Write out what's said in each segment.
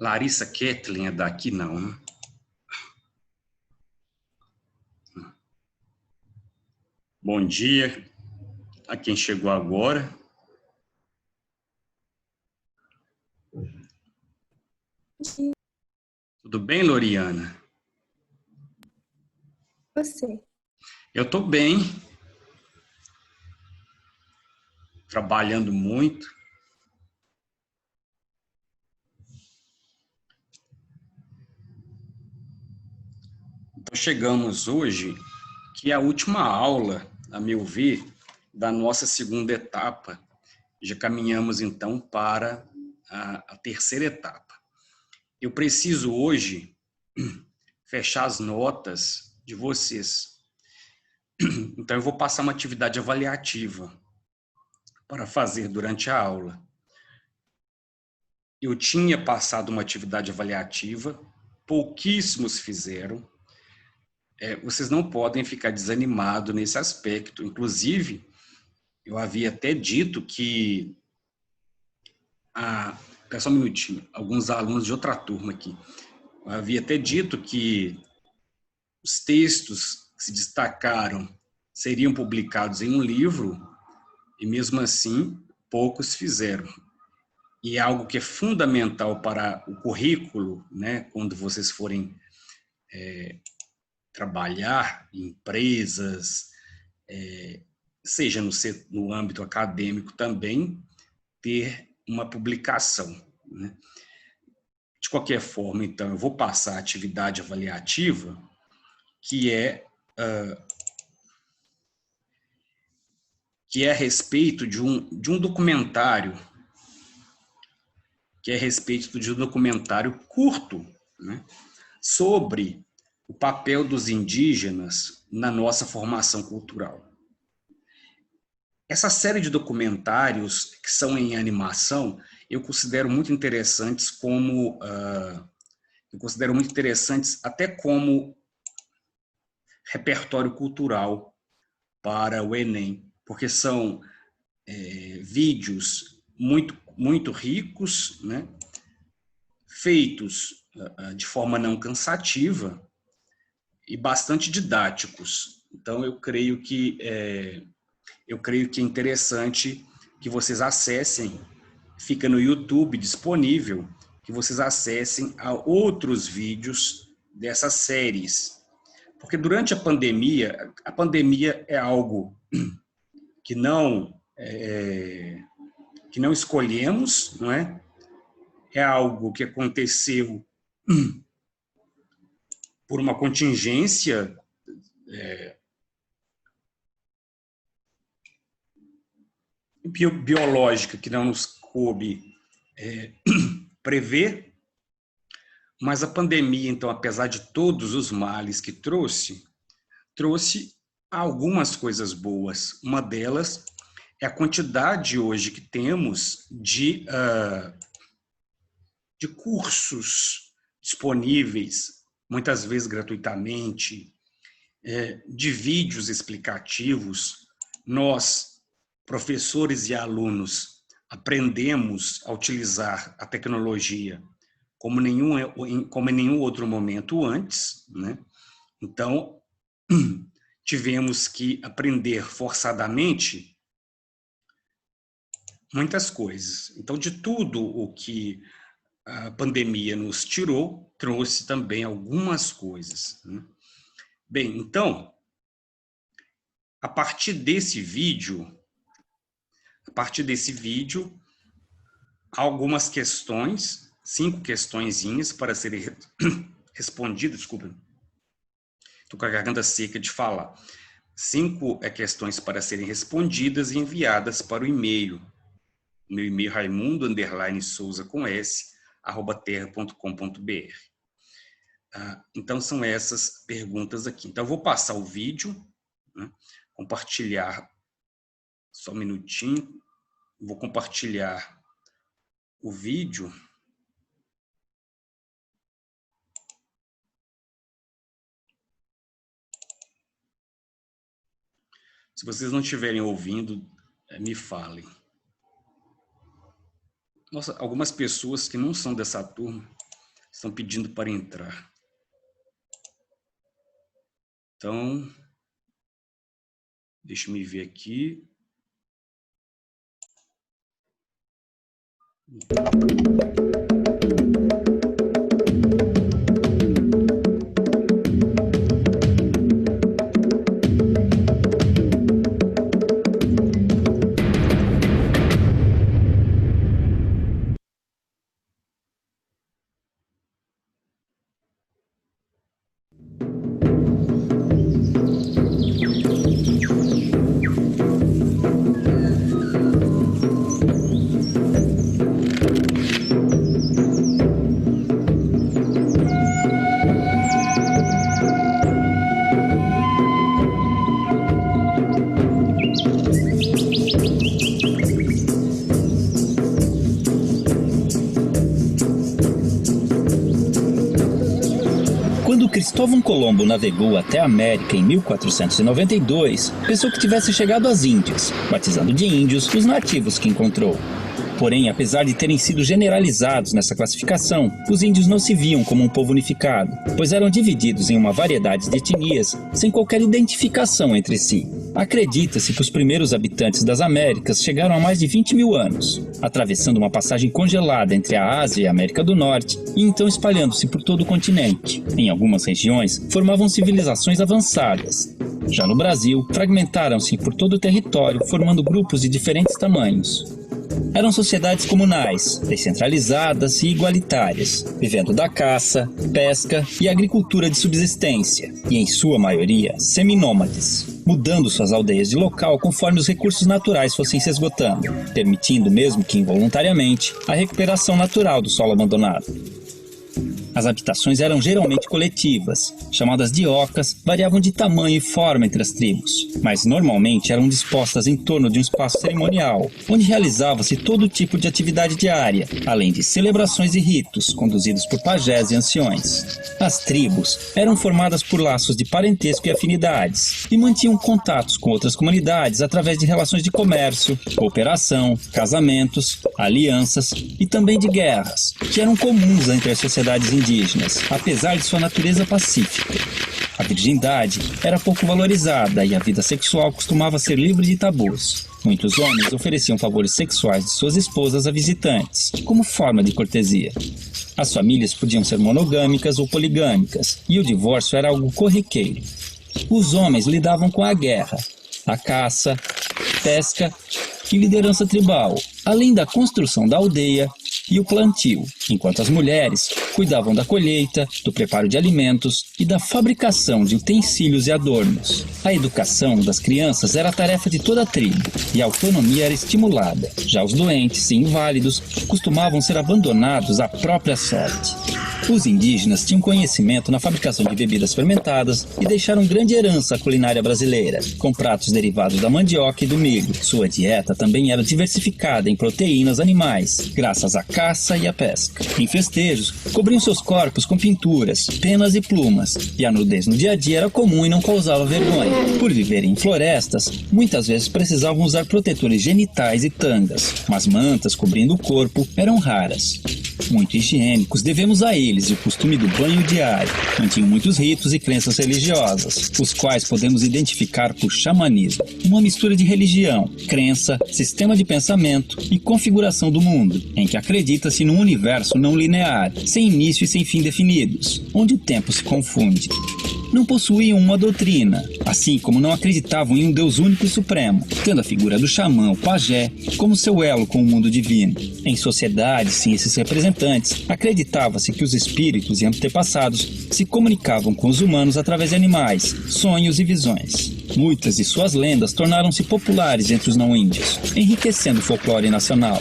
Larissa Ketlin é daqui, não, né? Bom dia a quem chegou agora. Tudo bem, Loriana? Você? Eu estou bem. Trabalhando muito. Então, chegamos hoje, que é a última aula, a meu ver, da nossa segunda etapa. Já caminhamos, então, para a terceira etapa. Eu preciso hoje fechar as notas de vocês. Então, eu vou passar uma atividade avaliativa para fazer durante a aula. Eu tinha passado uma atividade avaliativa, pouquíssimos fizeram. Vocês não podem ficar desanimados nesse aspecto. Inclusive, eu havia até dito que... Só um minutinho. Alguns alunos de outra turma aqui. Eu havia até dito que os textos que se destacaram seriam publicados em um livro e, mesmo assim, poucos fizeram. E é algo que é fundamental para o currículo, né, quando vocês forem trabalhar em empresas, seja no âmbito acadêmico também, ter uma publicação, né? De qualquer forma, então, eu vou passar a atividade avaliativa, que é a respeito de um documentário, curto, né, sobre o papel dos indígenas na nossa formação cultural. Essa série de documentários que são em animação, eu considero muito interessantes até como repertório cultural para o Enem, porque são vídeos muito ricos, né, feitos de forma não cansativa e bastante didáticos. Então, eu creio que é interessante que vocês acessem, fica no YouTube disponível, que vocês acessem a outros vídeos dessas séries. Porque durante a pandemia é algo que não escolhemos, não é? É algo que aconteceu por uma contingência biológica que não nos coube prever, mas a pandemia, então, apesar de todos os males que trouxe algumas coisas boas. Uma delas é a quantidade hoje que temos de cursos disponíveis, muitas vezes gratuitamente, de vídeos explicativos. Nós, professores e alunos, aprendemos a utilizar a tecnologia como em nenhum outro momento antes, né? Então, tivemos que aprender forçadamente muitas coisas. Então, de tudo o que a pandemia nos tirou, trouxe também algumas coisas, né? Bem, então, a partir desse vídeo, há algumas questões, 5 questõezinhas para serem respondidas. Desculpa, estou com a garganta seca de falar. 5 questões para serem respondidas e enviadas para o e-mail. Meu e-mail raimundo_souza com s, @terra.com.br. Então, são essas perguntas aqui. Então, eu vou passar o vídeo, né, compartilhar, só um minutinho, vou compartilhar o vídeo. Se vocês não estiverem ouvindo, me falem. Nossa, algumas pessoas que não são dessa turma estão pedindo para entrar. Então, deixa eu ver aqui. Cristóvão Colombo navegou até a América em 1492, pensou que tivesse chegado às Índias, batizando de índios os nativos que encontrou. Porém, apesar de terem sido generalizados nessa classificação, os índios não se viam como um povo unificado, pois eram divididos em uma variedade de etnias, sem qualquer identificação entre si. Acredita-se que os primeiros habitantes das Américas chegaram há mais de 20 mil anos, atravessando uma passagem congelada entre a Ásia e a América do Norte, e então espalhando-se por todo o continente. Em algumas regiões, formavam civilizações avançadas. Já no Brasil, fragmentaram-se por todo o território, formando grupos de diferentes tamanhos. Eram sociedades comunais, descentralizadas e igualitárias, vivendo da caça, pesca e agricultura de subsistência, e em sua maioria seminômades, mudando suas aldeias de local conforme os recursos naturais fossem se esgotando, permitindo, mesmo que involuntariamente, a recuperação natural do solo abandonado. As habitações eram geralmente coletivas, chamadas de ocas, variavam de tamanho e forma entre as tribos, mas normalmente eram dispostas em torno de um espaço cerimonial, onde realizava-se todo tipo de atividade diária, além de celebrações e ritos, conduzidos por pajés e anciões. As tribos eram formadas por laços de parentesco e afinidades, e mantinham contatos com outras comunidades através de relações de comércio, cooperação, casamentos, alianças e também de guerras, que eram comuns entre as sociedades indígenas, apesar de sua natureza pacífica. A virgindade era pouco valorizada e a vida sexual costumava ser livre de tabus. Muitos homens ofereciam favores sexuais de suas esposas a visitantes, como forma de cortesia. As famílias podiam ser monogâmicas ou poligâmicas, e o divórcio era algo corriqueiro. Os homens lidavam com a guerra, a caça, pesca e liderança tribal, além da construção da aldeia e o plantio, enquanto as mulheres cuidavam da colheita, do preparo de alimentos e da fabricação de utensílios e adornos. A educação das crianças era a tarefa de toda a tribo e a autonomia era estimulada. Já os doentes e inválidos costumavam ser abandonados à própria sorte. Os indígenas tinham conhecimento na fabricação de bebidas fermentadas e deixaram grande herança à culinária brasileira, com pratos derivados da mandioca e do milho. Sua dieta também era diversificada em proteínas animais, graças à caça e à pesca. Em festejos, cobriam seus corpos com pinturas, penas e plumas, e a nudez no dia a dia era comum e não causava vergonha. Por viverem em florestas, muitas vezes precisavam usar protetores genitais e tangas, mas mantas cobrindo o corpo eram raras. Muito higiênicos, devemos a eles o costume do banho diário. Mantinham muitos ritos e crenças religiosas, os quais podemos identificar por xamanismo, uma mistura de religião, crença, sistema de pensamento e configuração do mundo, em que acredita-se num universo não linear, sem início e sem fim definidos, onde o tempo se confunde. Não possuíam uma doutrina, assim como não acreditavam em um Deus único e supremo, tendo a figura do xamã, o pajé, como seu elo com o mundo divino. Em sociedades sem esses representantes, acreditava-se que os espíritos e antepassados se comunicavam com os humanos através de animais, sonhos e visões. Muitas de suas lendas tornaram-se populares entre os não-índios, enriquecendo o folclore nacional.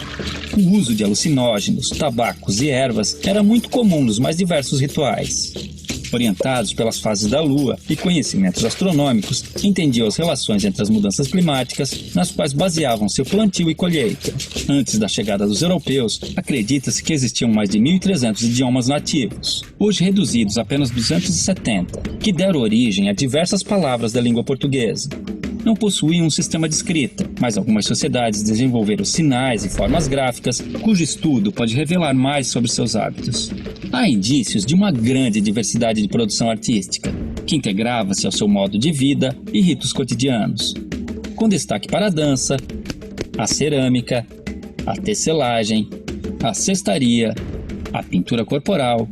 O uso de alucinógenos, tabacos e ervas era muito comum nos mais diversos rituais. Orientados pelas fases da Lua e conhecimentos astronômicos, entendiam as relações entre as mudanças climáticas, nas quais baseavam seu plantio e colheita. Antes da chegada dos europeus, acredita-se que existiam mais de 1.300 idiomas nativos, hoje reduzidos a apenas 270, que deram origem a diversas palavras da língua portuguesa. Não possuíam um sistema de escrita, mas algumas sociedades desenvolveram sinais e formas gráficas, cujo estudo pode revelar mais sobre seus hábitos. Há indícios de uma grande diversidade de produção artística, que integrava-se ao seu modo de vida e ritos cotidianos, com destaque para a dança, a cerâmica, a tecelagem, a cestaria, a pintura corporal,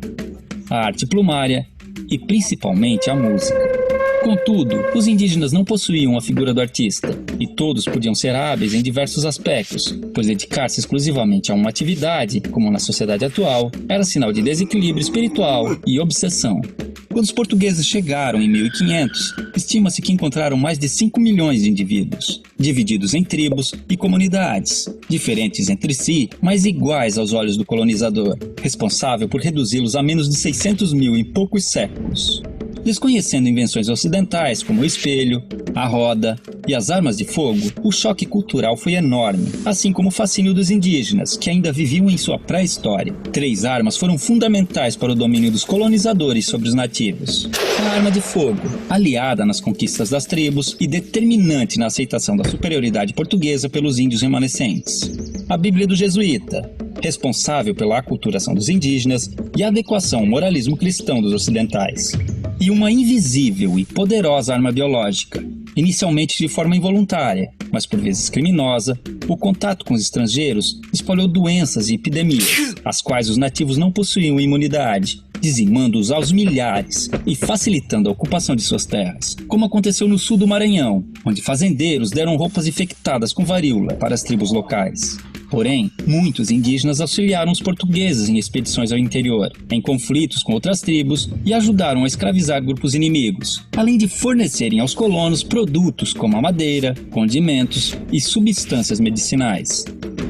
a arte plumária e principalmente a música. Contudo, os indígenas não possuíam a figura do artista, e todos podiam ser hábeis em diversos aspectos, pois dedicar-se exclusivamente a uma atividade, como na sociedade atual, era sinal de desequilíbrio espiritual e obsessão. Quando os portugueses chegaram em 1500, estima-se que encontraram mais de 5 milhões de indivíduos, divididos em tribos e comunidades, diferentes entre si, mas iguais aos olhos do colonizador, responsável por reduzi-los a menos de 600 mil em poucos séculos. Desconhecendo invenções ocidentais como o espelho, a roda e as armas de fogo, o choque cultural foi enorme, assim como o fascínio dos indígenas, que ainda viviam em sua pré-história. 3 armas foram fundamentais para o domínio dos colonizadores sobre os nativos. A arma de fogo, aliada nas conquistas das tribos e determinante na aceitação da superioridade portuguesa pelos índios remanescentes. A Bíblia do Jesuíta, responsável pela aculturação dos indígenas e a adequação ao moralismo cristão dos ocidentais. E uma invisível e poderosa arma biológica, inicialmente de forma involuntária, mas por vezes criminosa, o contato com os estrangeiros espalhou doenças e epidemias, às quais os nativos não possuíam imunidade, dizimando-os aos milhares e facilitando a ocupação de suas terras, como aconteceu no sul do Maranhão, onde fazendeiros deram roupas infectadas com varíola para as tribos locais. Porém, muitos indígenas auxiliaram os portugueses em expedições ao interior, em conflitos com outras tribos e ajudaram a escravizar grupos inimigos, além de fornecerem aos colonos produtos como a madeira, condimentos e substâncias medicinais.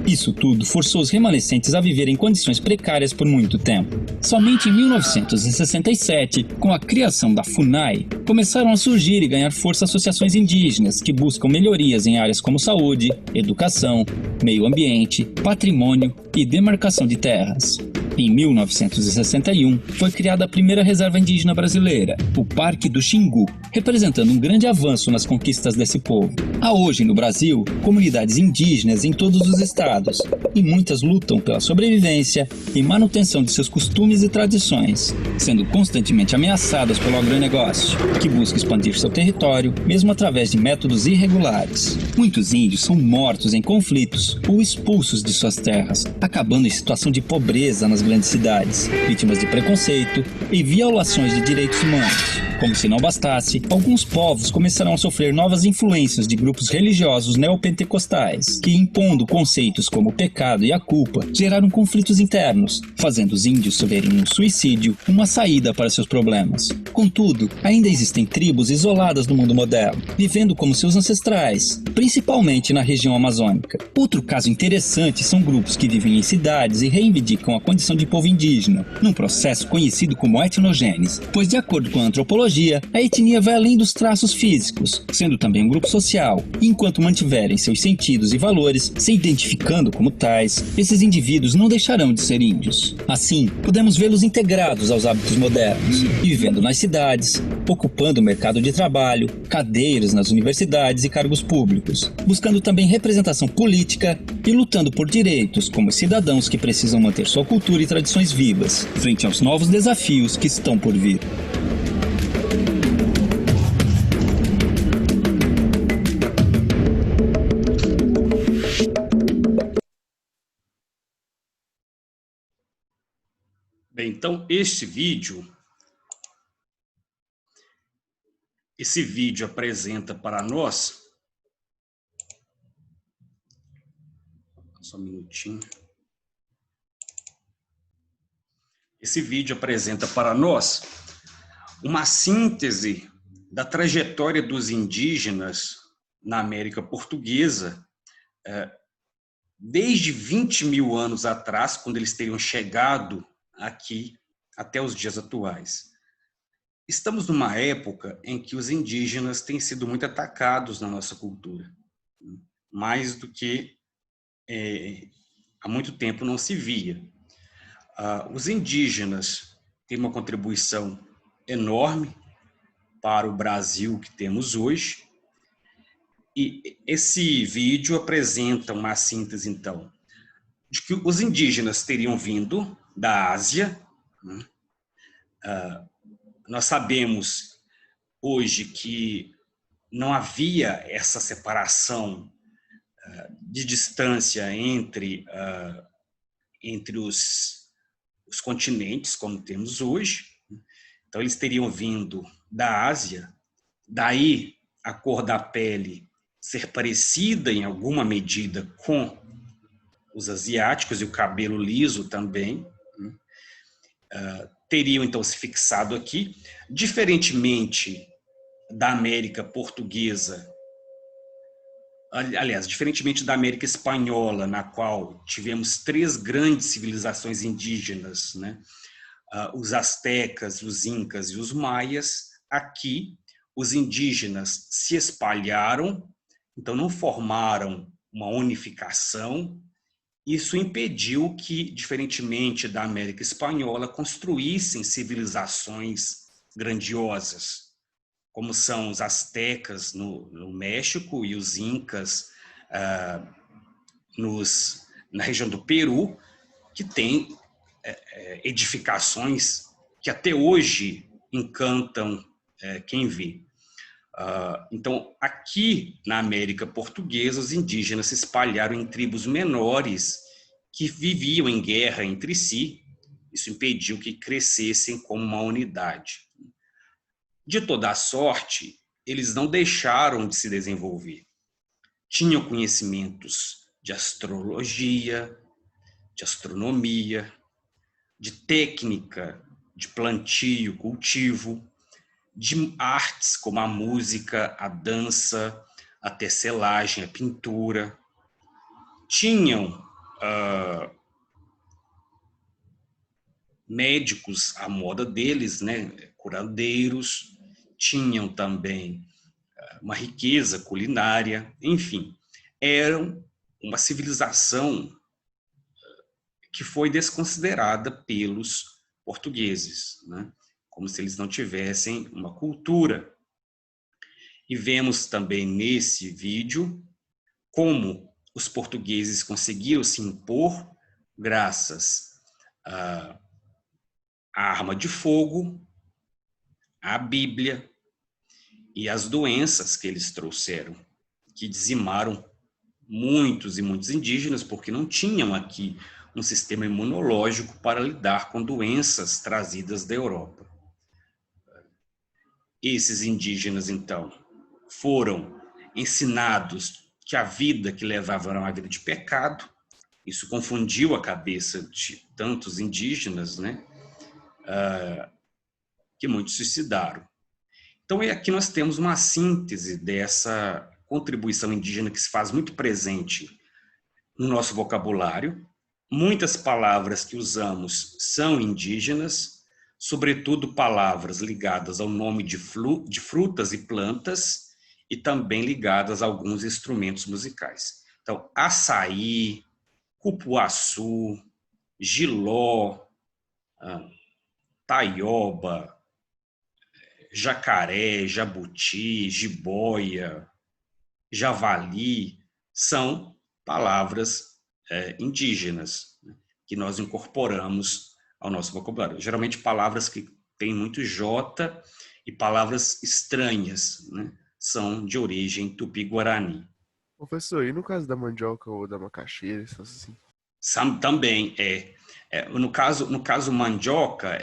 Isso tudo forçou os remanescentes a viver em condições precárias por muito tempo. Somente em 1967, com a criação da FUNAI, começaram a surgir e ganhar força associações indígenas que buscam melhorias em áreas como saúde, educação, meio ambiente, patrimônio e demarcação de terras. Em 1961, foi criada a primeira reserva indígena brasileira, o Parque do Xingu, representando um grande avanço nas conquistas desse povo. Há hoje no Brasil comunidades indígenas em todos os estados, e muitas lutam pela sobrevivência e manutenção de seus costumes e tradições, sendo constantemente ameaçadas pelo agronegócio, que busca expandir seu território, mesmo através de métodos irregulares. Muitos índios são mortos em conflitos ou expulsos de suas terras, acabando em situação de pobreza nas grandes cidades, vítimas de preconceito e violações de direitos humanos. Como se não bastasse, alguns povos começaram a sofrer novas influências de grupos religiosos neopentecostais, que, impondo conceitos como o pecado e a culpa, geraram conflitos internos, fazendo os índios verem no suicídio uma saída para seus problemas. Contudo, ainda existem tribos isoladas no mundo moderno, vivendo como seus ancestrais, principalmente na região amazônica. Outro caso interessante são grupos que vivem em cidades e reivindicam a condição de povo indígena, num processo conhecido como etnogênese, pois, de acordo com a antropologia, a etnia vai além dos traços físicos, sendo também um grupo social, e enquanto mantiverem seus sentidos e valores, se identificando como tais, esses indivíduos não deixarão de ser índios. Assim, podemos vê-los integrados aos hábitos modernos, e vivendo nas cidades, ocupando o mercado de trabalho, cadeiras nas universidades e cargos públicos, buscando também representação política e lutando por direitos como cidadãos que precisam manter sua cultura e tradições vivas, frente aos novos desafios que estão por vir. Bem, então, esse vídeo apresenta para nós, só um minutinho, esse vídeo apresenta para nós uma síntese da trajetória dos indígenas na América Portuguesa, desde 20 mil anos atrás, quando eles teriam chegado aqui até os dias atuais. Estamos numa época em que os indígenas têm sido muito atacados na nossa cultura, mais do que há muito tempo não se via. Os indígenas têm uma contribuição enorme para o Brasil que temos hoje, e esse vídeo apresenta uma síntese, então, de que os indígenas teriam vindo da Ásia, né? Nós sabemos hoje que não havia essa separação de distância entre os continentes, como temos hoje. Então, eles teriam vindo da Ásia, daí a cor da pele ser parecida em alguma medida com os asiáticos e o cabelo liso também. Teriam, então, se fixado aqui, diferentemente da América portuguesa, aliás, diferentemente da América espanhola, na qual tivemos 3 grandes civilizações indígenas, né? Os astecas, os incas e os maias. Aqui, os indígenas se espalharam, então não formaram uma unificação. Isso impediu que, diferentemente da América espanhola, construíssem civilizações grandiosas, como são os astecas no México e os incas na região do Peru, que têm edificações que até hoje encantam quem vê. Então, aqui na América portuguesa, os indígenas se espalharam em tribos menores que viviam em guerra entre si. Isso impediu que crescessem como uma unidade. De toda sorte, eles não deixaram de se desenvolver. Tinham conhecimentos de astrologia, de astronomia, de técnica, de plantio, cultivo, de artes como a música, a dança, a tecelagem, a pintura. Tinham médicos à moda deles, né? Curandeiros. Tinham também uma riqueza culinária. Enfim, eram uma civilização que foi desconsiderada pelos portugueses, né? Como se eles não tivessem uma cultura. E vemos também nesse vídeo como os portugueses conseguiram se impor graças à arma de fogo, à Bíblia e às doenças que eles trouxeram, que dizimaram muitos e muitos indígenas, porque não tinham aqui um sistema imunológico para lidar com doenças trazidas da Europa. Esses indígenas, então, foram ensinados que a vida que levavam era uma vida de pecado. Isso confundiu a cabeça de tantos indígenas, né? Que muitos suicidaram. Então, aqui nós temos uma síntese dessa contribuição indígena que se faz muito presente no nosso vocabulário. Muitas palavras que usamos são indígenas, sobretudo palavras ligadas ao nome de frutas e plantas e também ligadas a alguns instrumentos musicais. Então, açaí, cupuaçu, jiló, taioba, jacaré, jabuti, jiboia, javali, são palavras indígenas, né, que nós incorporamos ao nosso vocabulário. Geralmente palavras que têm muito J e palavras estranhas, né, são de origem tupi-guarani. Professor, e no caso da mandioca ou da macaxeira, assim? Também no caso mandioca,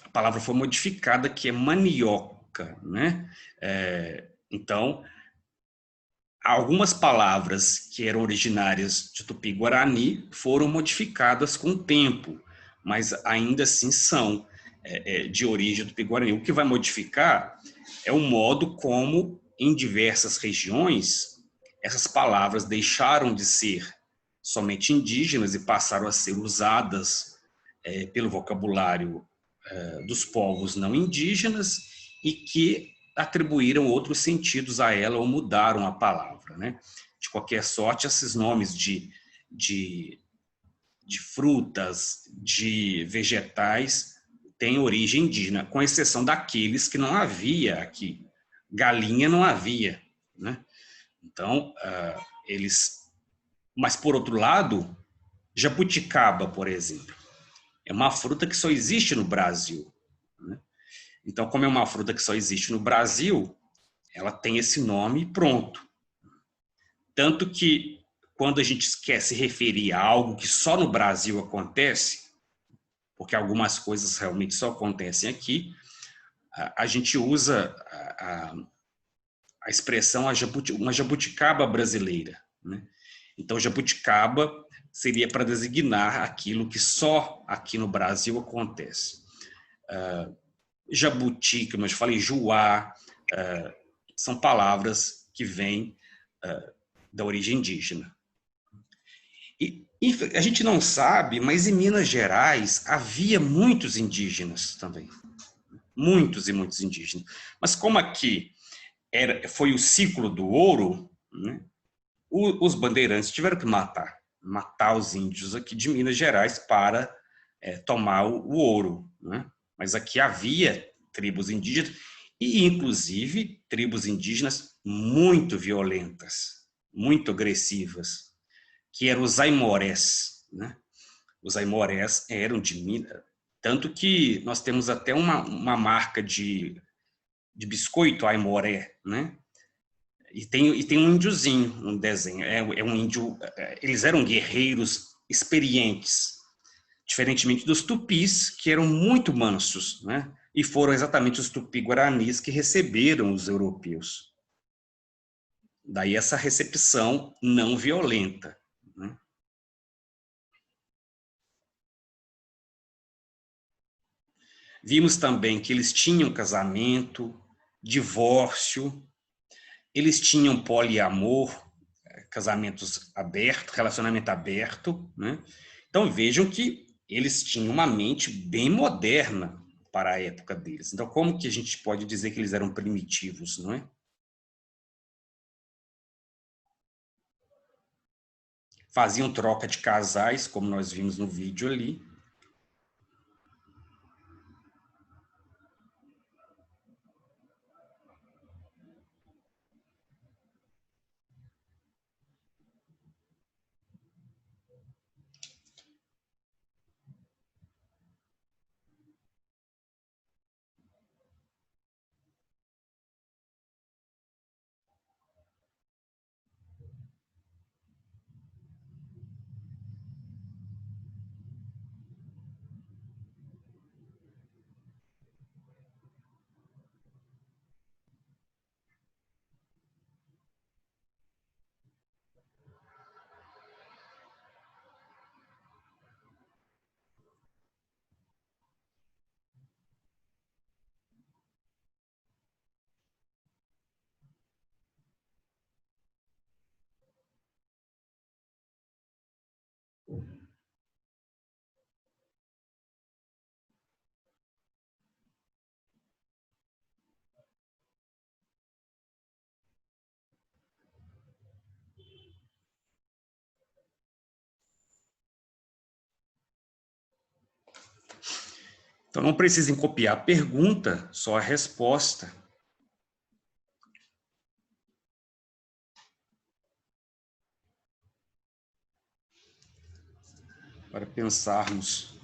a palavra foi modificada, que é manioca, né? Então, algumas palavras que eram originárias de Tupi-Guarani foram modificadas com o tempo, mas ainda assim são de origem do Tupi-Guarani. O que vai modificar é o modo como, em diversas regiões, essas palavras deixaram de ser somente indígenas e passaram a ser usadas pelo vocabulário dos povos não indígenas e que atribuíram outros sentidos a ela ou mudaram a palavra, né? De qualquer sorte, esses nomes de, de frutas, de vegetais, têm origem indígena, com exceção daqueles que não havia aqui. Galinha não havia, né? Então, eles... Mas, por outro lado, jabuticaba, por exemplo, é uma fruta que só existe no Brasil, né? Então, como é uma fruta que só existe no Brasil, ela tem esse nome pronto. Tanto que, quando a gente quer se referir a algo que só no Brasil acontece, porque algumas coisas realmente só acontecem aqui, a gente usa a expressão uma jabuticaba brasileira, né? Então, jabuticaba seria para designar aquilo que só aqui no Brasil acontece. Jabuti, como eu falei, juá, são palavras que vêm da origem indígena. E a gente não sabe, mas em Minas Gerais havia muitos indígenas também. Muitos e muitos indígenas. Mas como aqui foi o ciclo do ouro, né, os bandeirantes tiveram que matar os índios aqui de Minas Gerais para tomar o ouro, né? Mas aqui havia tribos indígenas e, inclusive, tribos indígenas muito violentas, muito agressivas, que eram os aimorés, né? Os aimorés eram de Minas, tanto que nós temos até uma marca de biscoito aimoré, né? E tem um índiozinho no desenho, é um índio, eles eram guerreiros experientes, diferentemente dos tupis, que eram muito mansos, né? E foram exatamente os tupi-guaranis que receberam os europeus. Daí essa recepção não violenta, né? Vimos também que eles tinham casamento, divórcio, eles tinham poliamor, casamentos abertos, relacionamento aberto, né? Então vejam que eles tinham uma mente bem moderna para a época deles. Então como que a gente pode dizer que eles eram primitivos, não é? Faziam troca de casais, como nós vimos no vídeo ali. Então não precisem copiar a pergunta, só a resposta. Para pensarmos.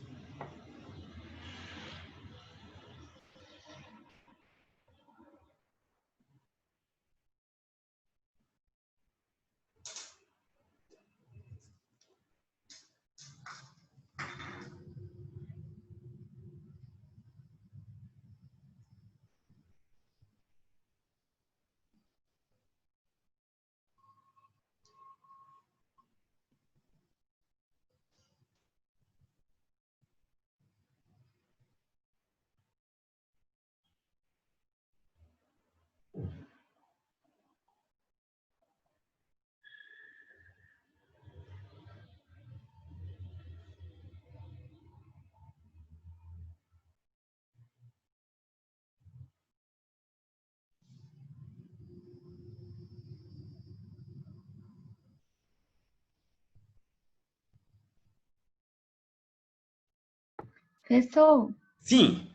Professor, Sim,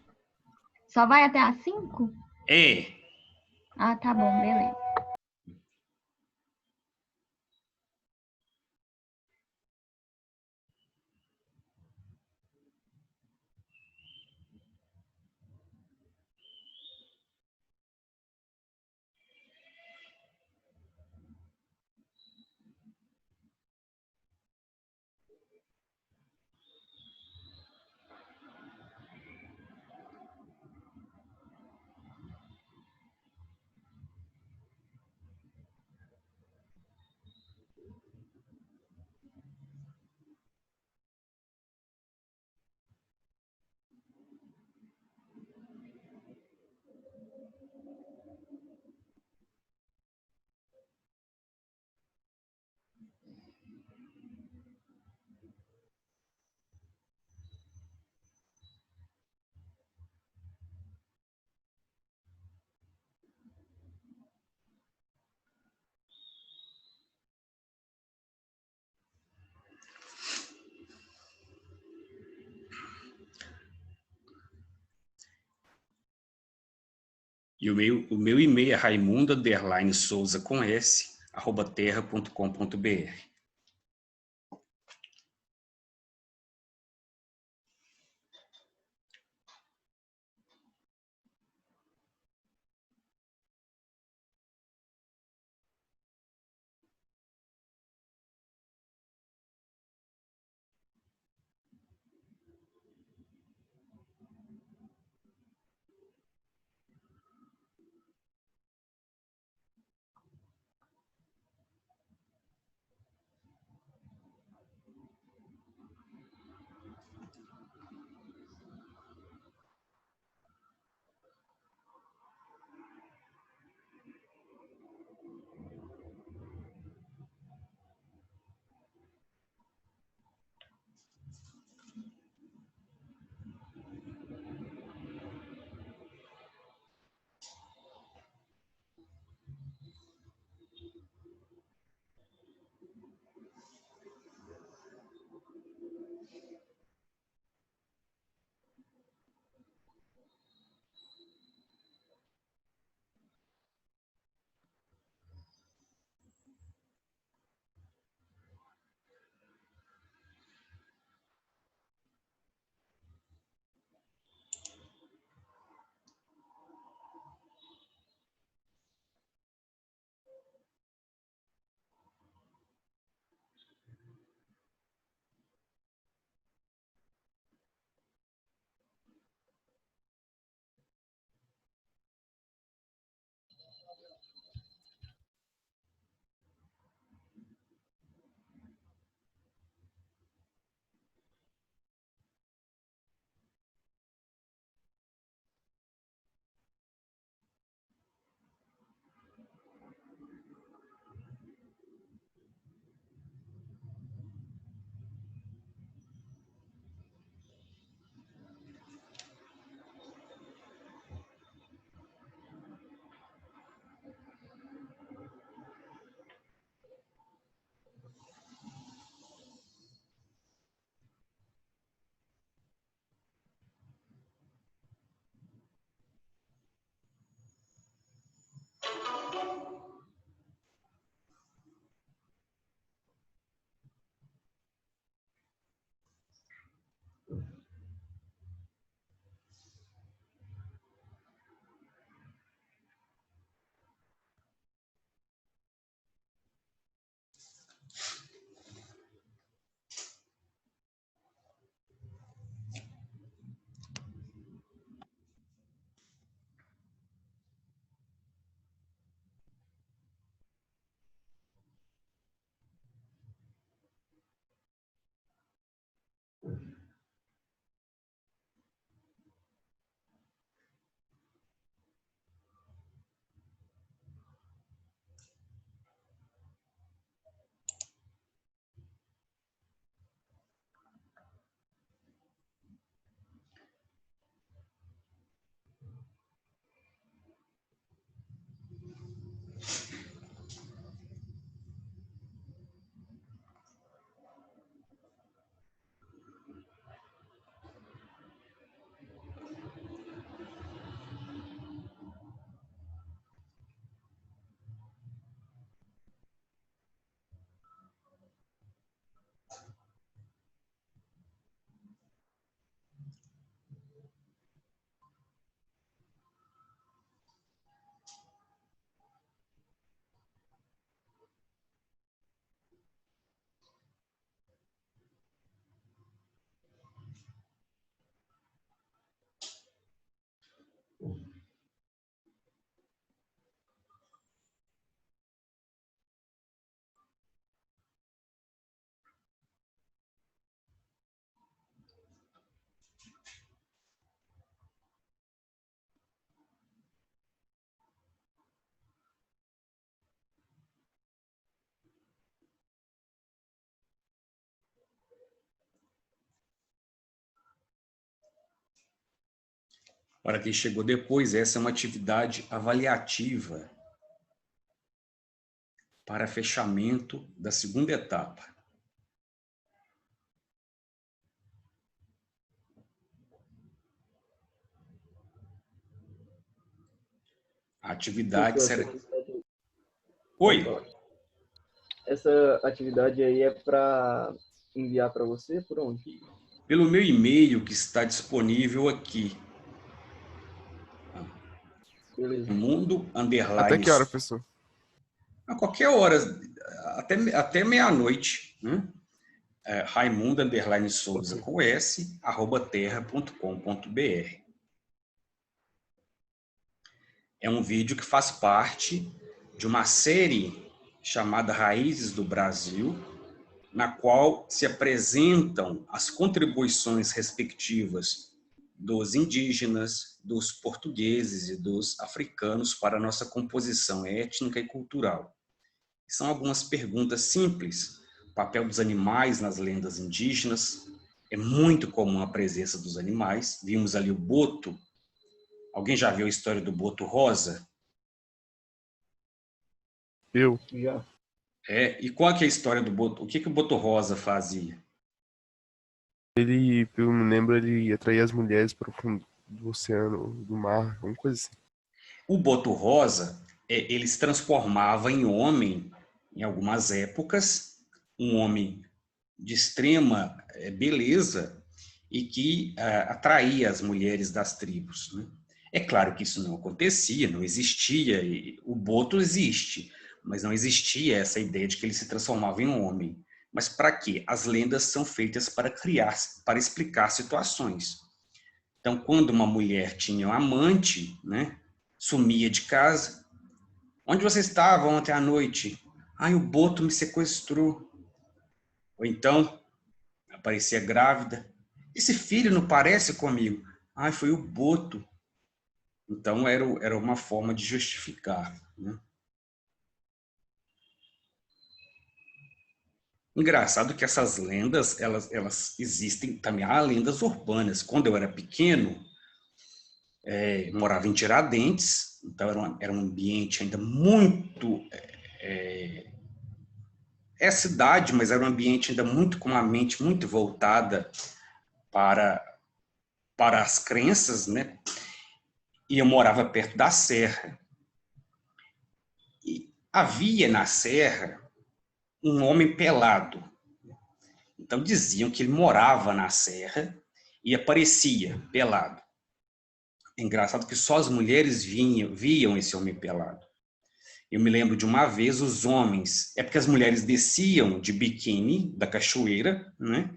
só vai até às 5? é. Ah, tá bom, beleza. E o meu e-mail é raimundo_souza com s, @terra.com.br. Para quem chegou depois, essa é uma atividade avaliativa para fechamento da segunda etapa. A atividade será... Oi. Essa atividade aí é para enviar para você? Por onde? Pelo meu e-mail que está disponível aqui. Beleza. Mundo _ Até que hora, professor? A qualquer hora, até meia-noite, né? Raimundo _ Souza com S, @terra.com.br. É um vídeo que faz parte de uma série chamada Raízes do Brasil, na qual se apresentam as contribuições respectivas dos indígenas, dos portugueses e dos africanos para a nossa composição étnica e cultural. São algumas perguntas simples. O papel dos animais nas lendas indígenas. É muito comum a presença dos animais. Vimos ali o boto. Alguém já viu a história do boto rosa? Eu. Já. E qual que é a história do boto? O que o boto rosa fazia? Ele, pelo que me lembro, ele atraía as mulheres para o fundo do oceano, do mar, alguma coisa assim. O boto rosa, ele se transformava em homem em algumas épocas, um homem de extrema beleza e que atraía as mulheres das tribos, né? É claro que isso não acontecia, não existia, o boto existe, mas não existia essa ideia de que ele se transformava em um homem. Mas para quê? As lendas são feitas para para explicar situações. Então, quando uma mulher tinha um amante, né, sumia de casa, onde você estava ontem à noite? Ai, o boto me sequestrou. Ou então, aparecia grávida. Esse filho não parece comigo? Ai, foi o boto. Então, era uma forma de justificar, né? Engraçado que essas lendas, elas existem também. Há lendas urbanas. Quando eu era pequeno, morava em Tiradentes, então era um ambiente ainda muito... É cidade, mas era um ambiente ainda muito com a mente muito voltada para as crenças, né? E eu morava perto da serra. E havia na serra um homem pelado. Então diziam que ele morava na serra e aparecia pelado. É engraçado que só as mulheres viam esse homem pelado. Eu me lembro de uma vez os homens, é porque as mulheres desciam de biquíni da cachoeira, né?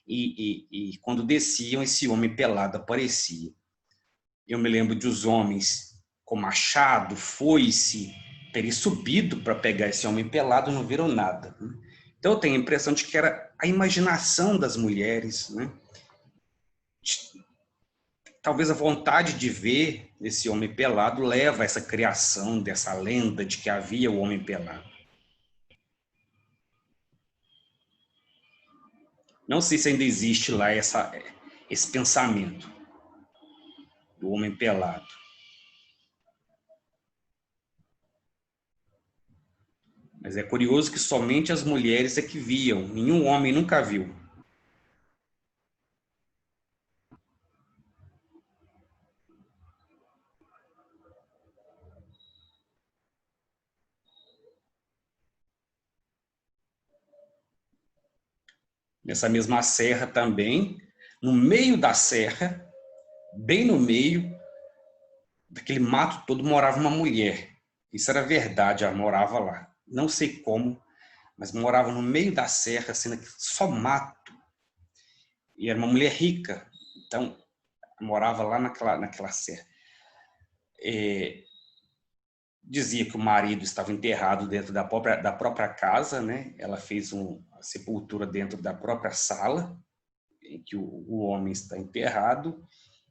E quando desciam, esse homem pelado aparecia. Eu me lembro de os homens com machado, foice, terem subido para pegar esse homem pelado e não viram nada, né? Então eu tenho a impressão de que era a imaginação das mulheres, né? Talvez a vontade de ver esse homem pelado leva a essa criação dessa lenda de que havia o homem pelado. Não sei se ainda existe lá esse pensamento do homem pelado. Mas é curioso que somente as mulheres é que viam, nenhum homem nunca viu. Nessa mesma serra também, no meio da serra, bem no meio daquele mato todo, morava uma mulher. Isso era verdade, ela morava lá. Não sei como, mas morava no meio da serra, sendo que só mato. E era uma mulher rica, então morava lá naquela serra. Dizia que o marido estava enterrado dentro da própria casa, né? Ela fez a sepultura dentro da própria sala, em que o homem está enterrado,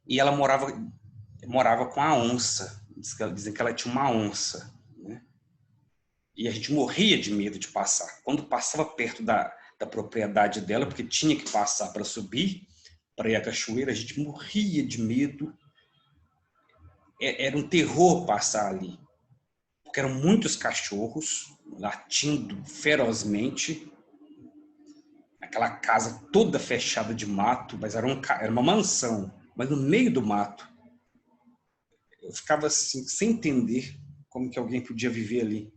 e ela morava com a onça. Dizem que ela tinha uma onça, né? E a gente morria de medo de passar. Quando passava perto da propriedade dela, porque tinha que passar para subir, para ir à cachoeira, a gente morria de medo era um terror passar ali, porque eram muitos cachorros latindo ferozmente, aquela casa toda fechada de mato, mas era uma mansão, mas no meio do mato. Eu ficava assim, sem entender como que alguém podia viver ali.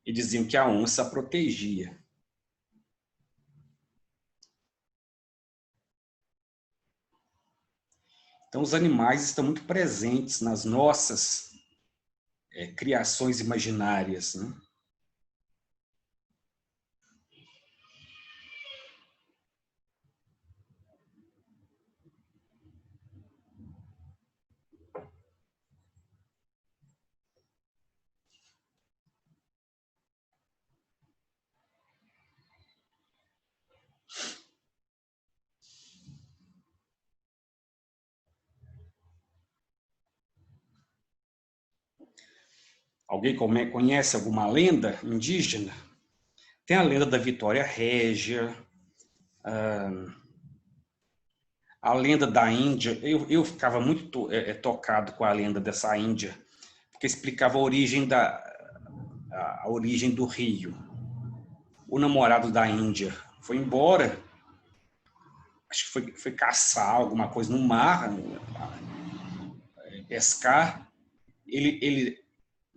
E diziam que a onça a protegia. Então, os animais estão muito presentes nas nossas criações imaginárias, né? Alguém conhece alguma lenda indígena? Tem a lenda da Vitória Régia, a lenda da Índia. Eu ficava muito tocado com a lenda dessa Índia, porque explicava a origem do rio. O namorado da Índia foi embora, acho que foi caçar alguma coisa no mar, pescar. Ele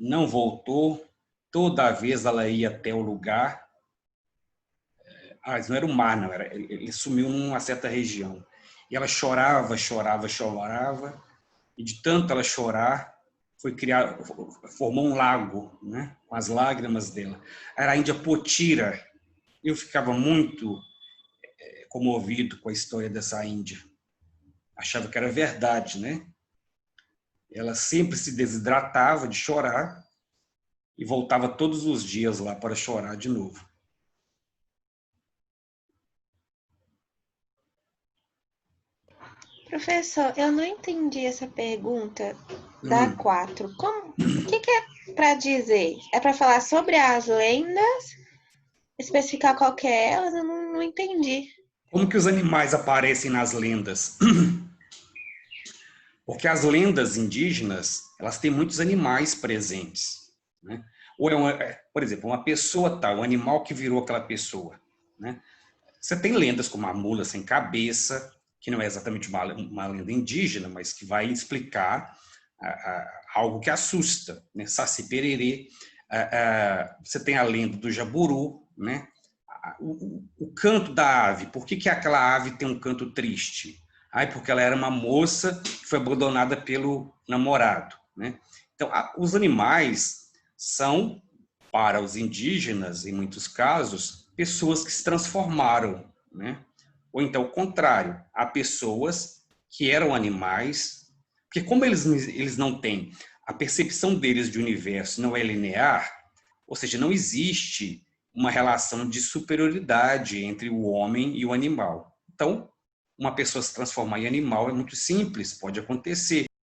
não voltou, toda vez ela ia até o lugar. Mas não era o mar, não, ele sumiu numa certa região. E ela chorava, chorava, chorava, e de tanto ela chorar, formou um lago, né, com as lágrimas dela. Era a Índia Potira. Eu ficava muito comovido com a história dessa Índia. Achava que era verdade, né? Ela sempre se desidratava de chorar e voltava todos os dias lá para chorar de novo. Professor, eu não entendi essa pergunta da 4. O que é para dizer? É para falar sobre as lendas? Especificar qual que é elas? Eu não entendi. Como que os animais aparecem nas lendas? Porque as lendas indígenas, elas têm muitos animais presentes, né? Ou por exemplo, uma pessoa tal, um animal que virou aquela pessoa, né? Você tem lendas como a mula sem cabeça, que não é exatamente uma lenda indígena, mas que vai explicar algo que assusta, né? Saci Pererê. Você tem a lenda do jaburu, né? O canto da ave. Por que aquela ave tem um canto triste? Porque ela era uma moça que foi abandonada pelo namorado, né? Então, os animais são, para os indígenas, em muitos casos, pessoas que se transformaram, né? Ou então o contrário, há pessoas que eram animais, porque como eles não têm, a percepção deles de universo não é linear, ou seja, não existe uma relação de superioridade entre o homem e o animal. Então, uma pessoa se transformar em animal é muito simples, pode acontecer.